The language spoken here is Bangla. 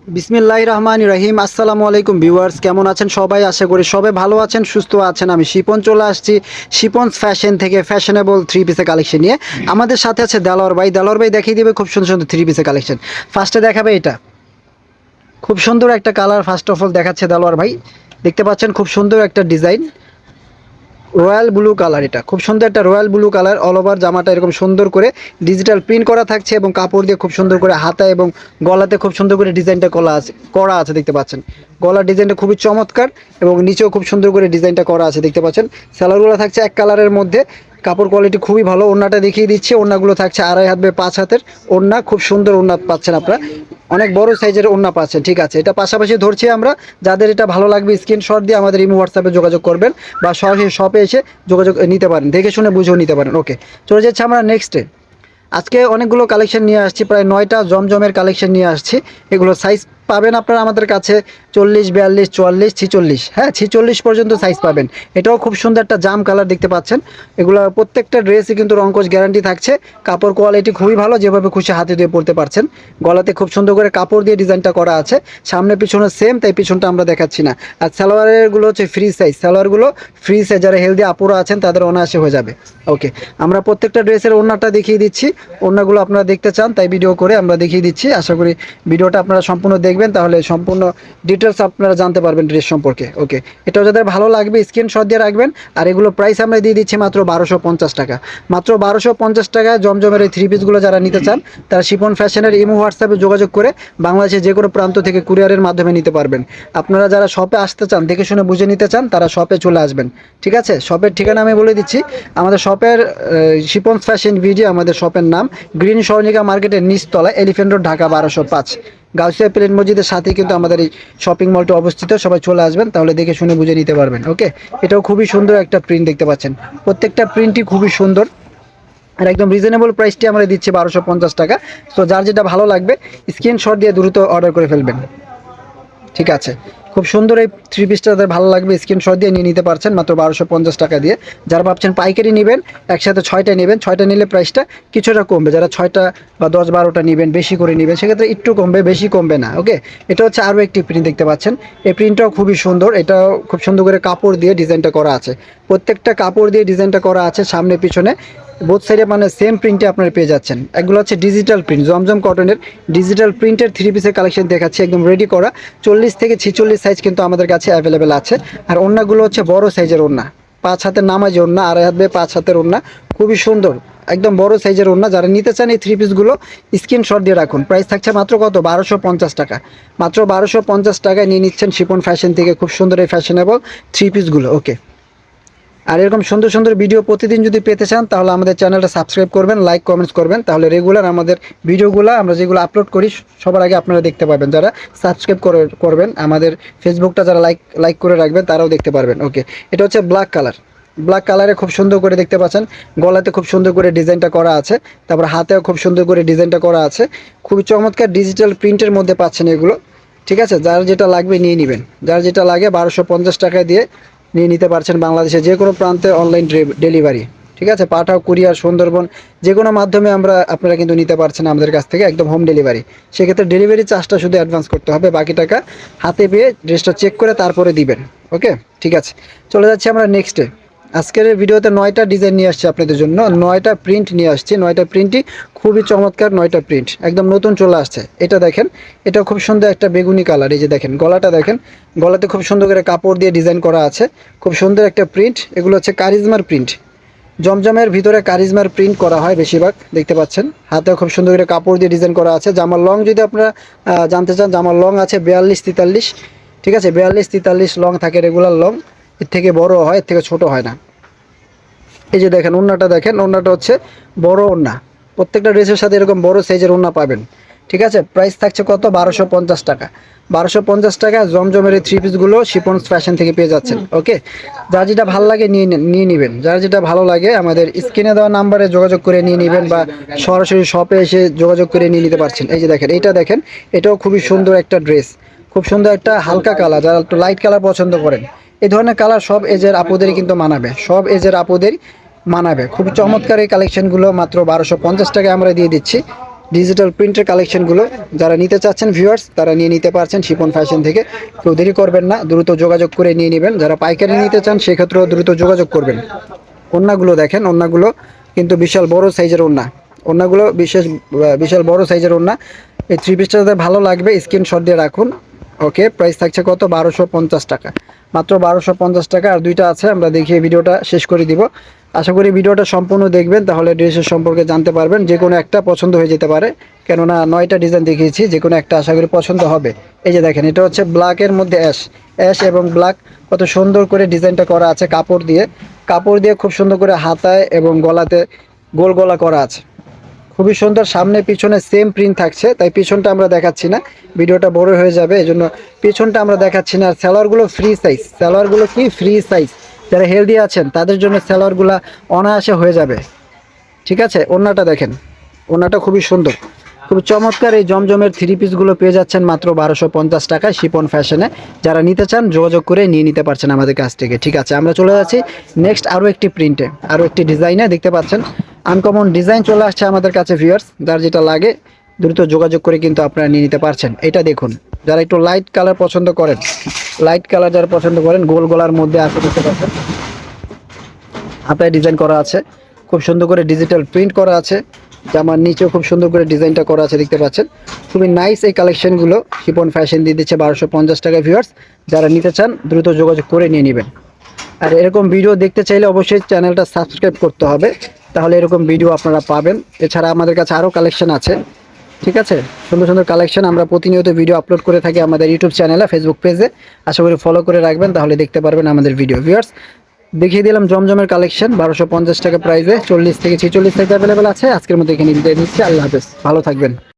বিসমিল্লাহির রহমানির রহিম। আসসালামু আলাইকুম ভিউয়ার্স, কেমন আছেন সবাই? আশা করি সবাই ভালো আছেন, সুস্থ আছেন। আমি শিপন চলে আসছি শিপনস ফ্যাশন থেকে ফ্যাশনেবল থ্রি পিসের কালেকশন নিয়ে। আমাদের সাথে আছে দেলোয়ার ভাই। দেলোয়ার ভাই দেখিয়ে দেবে খুব সুন্দর সুন্দর থ্রি পিসের কালেকশন। ফার্স্টে দেখাবে এটা, খুব সুন্দর একটা কালার ফার্স্ট অফ অল দেখাচ্ছে দেলোয়ার ভাই। দেখতে পাচ্ছেন খুব সুন্দর একটা ডিজাইন, রয়্যাল ব্লু কালার। এটা খুব সুন্দর একটা royal blue colour. All over জামাটা এরকম সুন্দর করে ডিজিটাল প্রিন্ট করা থাকছে এবং কাপড় দিয়ে খুব সুন্দর করে হাতা এবং গলাতে খুব সুন্দর করে ডিজাইনটা করা আছে দেখতে পাচ্ছেন। গলার ডিজাইনটা খুবই চমৎকার এবং নিচেও খুব সুন্দর করে ডিজাইনটা করা আছে দেখতে পাচ্ছেন। স্যালারগুলো থাকছে এক কালারের মধ্যে, কাপড় কোয়ালিটি খুবই ভালো। ওড়নাটা দেখিয়ে দিচ্ছি, ওড়নাগুলো থাকছে 2.5 হাত বাই 5 হাতের ওড়না। খুব সুন্দর ওড়না পাচ্ছেন আপনারা, অনেক বড় সাইজের ওড়না পাচ্ছেন। ঠিক আছে, এটা পাশাপাশি ধরছি আমরা। যাদের এটা ভালো লাগবে স্ক্রিনশট দিয়ে আমাদের ইমো হোয়াটসঅ্যাপে যোগাযোগ করবেন বা সরাসরি শপে এসে যোগাযোগ নিতে পারেন, দেখে শুনে বুঝেও নিতে পারেন। ওকে, চলে যাচ্ছে আমরা নেক্সটে। আজকে অনেকগুলো কালেকশন নিয়ে আসছি, প্রায় 9টা জমজমের কালেকশন নিয়ে আসছি। এগুলো সাইজ পাবেন আপনারা আমাদের কাছে 40, 42, 44, 46, হ্যাঁ 46 পর্যন্ত সাইজ পাবেন। এটাও খুব সুন্দর একটা জাম কালার দেখতে পাচ্ছেন। এগুলো প্রত্যেকটা ড্রেসই কিন্তু রংকশ গ্যারান্টি থাকছে। কাপড় কোয়ালিটি খুবই ভালো, যেভাবে খুশি হাতে দিয়ে পরতে পারছেন। গলাতে খুব সুন্দর করে কাপড় দিয়ে ডিজাইনটা করা আছে, সামনে পিছনে সেম, তাই পিছনটা আমরা দেখাচ্ছি না। আর সালোয়ারেরগুলো হচ্ছে ফ্রি সাইজ, সালোয়ারগুলো ফ্রি সাইজ। যারা হেলদি আপুরা আছেন তাদের অনায়াসে হয়ে যাবে। ওকে, আমরা প্রত্যেকটা ড্রেসের ওড়নাটা দেখিয়ে দিচ্ছি। ওড়নাগুলো আপনারা দেখতে চান তাই ভিডিও করে আমরা দেখিয়ে দিচ্ছি। আশা করি ভিডিওটা আপনারা সম্পূর্ণ দেখবেন, তাহলে সম্পূর্ণ ডিটেলস আপনারা জানতে পারবেন ড্রেস সম্পর্কে। ওকে, এটাও যাদের ভালো লাগবে স্ক্রিনশট দিয়ে রাখবেন। আর এগুলো প্রাইস আমরা দিয়ে দিচ্ছি মাত্র 1250 টাকা। মাত্র 1250 টাকায় জমজমের এই থ্রি পিসগুলো যারা নিতে চান তারা শিপন ফ্যাশনের ইমো হোয়াটসঅ্যাপে যোগাযোগ করে বাংলাদেশের যে কোনো প্রান্ত থেকে কুরিয়ারের মাধ্যমে নিতে পারবেন। আপনারা যারা শপে আসতে চান, দেখে শুনে বুঝে নিতে চান, তারা শপে চলে আসবেন। ঠিক আছে, শপের ঠিকানা আমি বলে দিচ্ছি। আমাদের শপের শিপন ফ্যাশন ভিডিও, আমাদের শপের নাম গ্রিন স্বর্ণিকা মার্কেটের নিচতলায়, এলিফ্যান্ট রোড, ঢাকা 1205। গাউসিয়া প্লেন মসজিদের সাথে কিন্তু আমাদের এই শপিং মলটা অবস্থিত। সবাই চলে আসবেন, তাহলে দেখে শুনে বুঝে নিতে পারবেন। ওকে, এটাও খুবই সুন্দর একটা প্রিন্ট দেখতে পাচ্ছেন। প্রত্যেকটা প্রিন্টই খুবই সুন্দর আর একদম রিজনেবল প্রাইসটি আমরা দিচ্ছি 1250 টাকা। তো যার যেটা ভালো লাগবে স্ক্রিনশট দিয়ে দ্রুত অর্ডার করে ফেলবেন। ঠিক আছে, খুব সুন্দর এই থ্রি পিসটা যাদের ভালো লাগবে স্ক্রিনশট দিয়ে নিয়ে নিতে পারছেন মাত্র 1250 টাকা দিয়ে। যারা ভাবছেন পাইকারি নেবেন, একসাথে 6টা নেবেন, 6টা নিলে প্রাইসটা কিছুটা কমবে। যারা 6টা বা 10-12টা নেবেন, বেশি করে নেবেন, সেক্ষেত্রে একটু কমবে, বেশি কমবে না। ওকে, এটা হচ্ছে আরও একটি প্রিন্ট দেখতে পাচ্ছেন। এই প্রিন্টটাও খুবই সুন্দর, এটাও খুব সুন্দর করে কাপড় দিয়ে ডিজাইনটা করা আছে। প্রত্যেকটা কাপড় দিয়ে ডিজাইনটা করা আছে, সামনে পিছনে বোথ সাইডে মানে সেম প্রিন্টে আপনারা পেয়ে যাচ্ছেন। এগুলো হচ্ছে ডিজিটাল প্রিন্ট, জমজম কটনের ডিজিটাল প্রিন্টের থ্রি পিসের কালেকশন দেখাচ্ছি, একদম রেডি করা। 40 থেকে 46 সাইজ কিন্তু আমাদের কাছে অ্যাভেলেবেল আছে। আর ওড়নাগুলো হচ্ছে বড় সাইজের ওড়না, 5 হাতের নামাজি ওড়না, 2.5 হাত বাই 5 হাতের ওড়না, খুবই সুন্দর একদম বড় সাইজের ওড়না। যারা নিতে চান এই থ্রি পিসগুলো স্ক্রিনশট দিয়ে রাখুন। প্রাইস থাকছে মাত্র কত? 1250 টাকা। মাত্র 1250 টাকায় নিয়ে নিচ্ছেন শিপন ফ্যাশন থেকে খুব সুন্দর এই ফ্যাশনেবল থ্রি পিসগুলো। ওকে, আর এরকম সুন্দর সুন্দর ভিডিও প্রতিদিন যদি পেতে চান তাহলে আমাদের চ্যানেলটা সাবস্ক্রাইব করবেন, লাইক কমেন্টস করবেন, তাহলে রেগুলার আমাদের ভিডিওগুলো আমরা যেগুলো আপলোড করি সবার আগে আপনারা দেখতে পাবেন। যারা সাবস্ক্রাইব করবেন, আমাদের ফেসবুকটা যারা লাইক করে রাখবেন তারাও দেখতে পারবেন। ওকে, এটা হচ্ছে ব্ল্যাক কালার। ব্ল্যাক কালারে খুব সুন্দর করে দেখতে পাচ্ছেন, গলাতে খুব সুন্দর করে ডিজাইনটা করা আছে, তারপর হাতেও খুব সুন্দর করে ডিজাইনটা করা আছে। খুবই চমৎকার ডিজিটাল প্রিন্টের মধ্যে পাচ্ছেন এগুলো। ঠিক আছে, যার যেটা লাগবে নিয়ে নেবেন। যার যেটা লাগে 1250 টাকা দিয়ে নিয়ে নিতে পারছেন বাংলাদেশে যে কোনো প্রান্তে অনলাইন ডেলিভারি। ঠিক আছে, পাঠাও, কুরিয়ার, সুন্দরবন, যে কোনো মাধ্যমে আপনারা কিন্তু নিতে পারছেন আমাদের কাছ থেকে একদম হোম ডেলিভারি। সেক্ষেত্রে ডেলিভারি চার্জটা শুধু অ্যাডভান্স করতে হবে, বাকি টাকা হাতে পেয়ে ড্রেসটা চেক করে তারপরে দিবেন। ওকে, ঠিক আছে, চলে যাচ্ছি আমরা নেক্সটে। আজকের ভিডিওতে 9টা ডিজাইন নিয়ে আসছি আপনাদের জন্য, 9টা প্রিন্ট নিয়ে আসছি। 9টা প্রিন্টই খুবই চমৎকার, 9টা প্রিন্ট একদম নতুন চলে আসছে। এটা দেখেন, এটা খুব সুন্দর একটা বেগুনি কালার। এই যে দেখেন গলাটা দেখেন, গলাতে খুব সুন্দর করে কাপড় দিয়ে ডিজাইন করা আছে, খুব সুন্দর একটা প্রিন্ট। এগুলো হচ্ছে কারিজমার প্রিন্ট, জমজমের ভিতরে কারিজমার প্রিন্ট করা হয় বেশিরভাগ, দেখতে পাচ্ছেন। হাতেও খুব সুন্দর করে কাপড় দিয়ে ডিজাইন করা আছে। জামার লং যদি আপনারা জানতে চান, জামার লং আছে 42-43। ঠিক আছে, 42-43 লং থাকে, রেগুলার লং। এর থেকে বড় হয়, এর থেকে ছোট হয় না। এই যে দেখেন ওড়নাটা দেখেন, ওড়নাটা হচ্ছে বড় ওড়না। প্রত্যেকটা ড্রেসের সাথে এরকম বড় সাইজের ওড়না পাবেন। ঠিক আছে, প্রাইস থাকছে কত? 1250 টাকা। 1250 টাকা জমজমের এই থ্রি পিসগুলো শিপন ফ্যাশন থেকে পেয়ে যাচ্ছেন। ওকে, যার যেটা ভালো লাগে নিয়ে নেবেন। যার যেটা ভালো লাগে আমাদের স্ক্রিনে দেওয়া নাম্বারে যোগাযোগ করে নিয়ে নেবেন বা সরাসরি শপে এসে যোগাযোগ করে নিয়ে নিতে পারছেন। এই যে দেখেন, এইটা দেখেন, এটাও খুবই সুন্দর একটা ড্রেস, খুব সুন্দর একটা হালকা কালার। যারা একটু লাইট কালার পছন্দ করেন, এই ধরনের কালার সব এজের আপুদেরই কিন্তু মানাবে, সব এজের আপুদেরই মানাবে। খুব চমৎকার এই কালেকশনগুলো মাত্র 1250 টাকায় আমরা দিয়ে দিচ্ছি। ডিজিটাল প্রিন্টের কালেকশনগুলো যারা নিতে চাচ্ছেন ভিউয়ার্স তারা নিয়ে নিতে পারছেন শিপন ফ্যাশন থেকে। কেউ দেরি করবেন না, দ্রুত যোগাযোগ করে নিয়ে নেবেন। যারা পাইকারি নিতে চান সেক্ষেত্রেও দ্রুত যোগাযোগ করবেন। ওড়নাগুলো দেখেন, ওড়নাগুলো কিন্তু বিশাল বড় সাইজের ওড়না, ওড়নাগুলো বিশাল বড় সাইজের ওড়না। এই থ্রি পিসটা যাদের ভালো লাগবে স্ক্রিনশট দিয়ে রাখুন। ওকে, প্রাইস থাকছে কত? 1250 টাকা, মাত্র 1250 টাকা। আর দুইটা আছে, আমরা দেখিয়ে ভিডিওটা শেষ করে দিব। আশা করি ভিডিওটা সম্পূর্ণ দেখবেন, তাহলে ড্রেসের সম্পর্কে জানতে পারবেন। যে কোনো একটা পছন্দ হয়ে যেতে পারে, কেননা 9টা ডিজাইন দেখিয়েছি, যে কোনো একটা আশা করি পছন্দ হবে। এই যে দেখেন, এটা হচ্ছে ব্ল্যাকের মধ্যে অ্যাশ, অ্যাশ এবং ব্ল্যাক, কত সুন্দর করে ডিজাইনটা করা আছে কাপড় দিয়ে খুব সুন্দর করে হাতায় এবং গলাতে গোল গলা করা আছে, খুবই সুন্দর। সামনে পিছনে সেম প্রিন্ট থাকছে, তাই পিছনটা আমরা দেখাচ্ছি না, ভিডিওটা বড় হয়ে যাবে, এই জন্য পিছনটা আমরা দেখাচ্ছি না। আর সালোয়ারগুলো ফ্রি সাইজ, সালোয়ারগুলো কি ফ্রি সাইজ, যারা হেলদি আছেন তাদের জন্য সালোয়ারগুলো অনায়াসে হয়ে যাবে। ঠিক আছে, ওড়নাটা দেখেন, ওড়নাটা খুবই সুন্দর, খুব চমৎকার। এই জমজমের থ্রি পিসগুলো পেয়ে যাচ্ছেন মাত্র 1250 টাকায় শিপন ফ্যাশনে। যারা নিতে চান যোগাযোগ করে নিয়ে নিতে পারছেন আমাদের কাছ থেকে। ঠিক আছে, আমরা চলে যাচ্ছি নেক্সট আরও একটি প্রিন্টে, আরও একটি ডিজাইনে। দেখতে পাচ্ছেন আনকমন ডিজাইন চলে আসছে আমাদের কাছে ভিউয়ার্স। যার যেটা লাগে দ্রুত যোগাযোগ করে কিন্তু আপনারা নিয়ে নিতে পারছেন। এটা দেখুন, যারা একটু লাইট কালার পছন্দ করেন, লাইট কালার যারা পছন্দ করেন, গোল গলার মধ্যে আছে, দেখতে পাচ্ছেন হাতায় ডিজাইন করা আছে, খুব সুন্দর করে ডিজিটাল প্রিন্ট করা আছে। জামার নিচেও খুব সুন্দর করে ডিজাইনটা করা আছে, দেখতে পাচ্ছেন। খুবই নাইস এই কালেকশনগুলো শিপন ফ্যাশন দিয়ে দিচ্ছে 1250 টাকা ভিউয়ার্স। যারা নিতে চান দ্রুত যোগাযোগ করে নিয়ে নেবেন। আর এরকম ভিডিও দেখতে চাইলে অবশ্যই চ্যানেলটা সাবস্ক্রাইব করতে হবে, তাহলে এরকম ভিডিও আপনারা পাবেন। এছাড়া আমাদের কাছে আরও কালেকশন আছে। ঠিক আছে, সুন্দর সুন্দর কালেকশন আমরা প্রতিনিয়ত ভিডিও আপলোড করে থাকি আমাদের ইউটিউব চ্যানেলে, ফেসবুক পেজে। আশা করি ফলো করে রাখবেন, তাহলে দেখতে পারবেন আমাদের ভিডিও। ভিউয়ার্স, দেখিয়ে দিলাম জমজমের কালেকশন 1250 টাকা প্রাইসে, 40 থেকে 46 সাইজ অ্যাভেলেবেল আছে। আজকের মতো এখানে বিদায় নিচ্ছি, আল্লাহ হাফেজ, ভালো থাকবেন।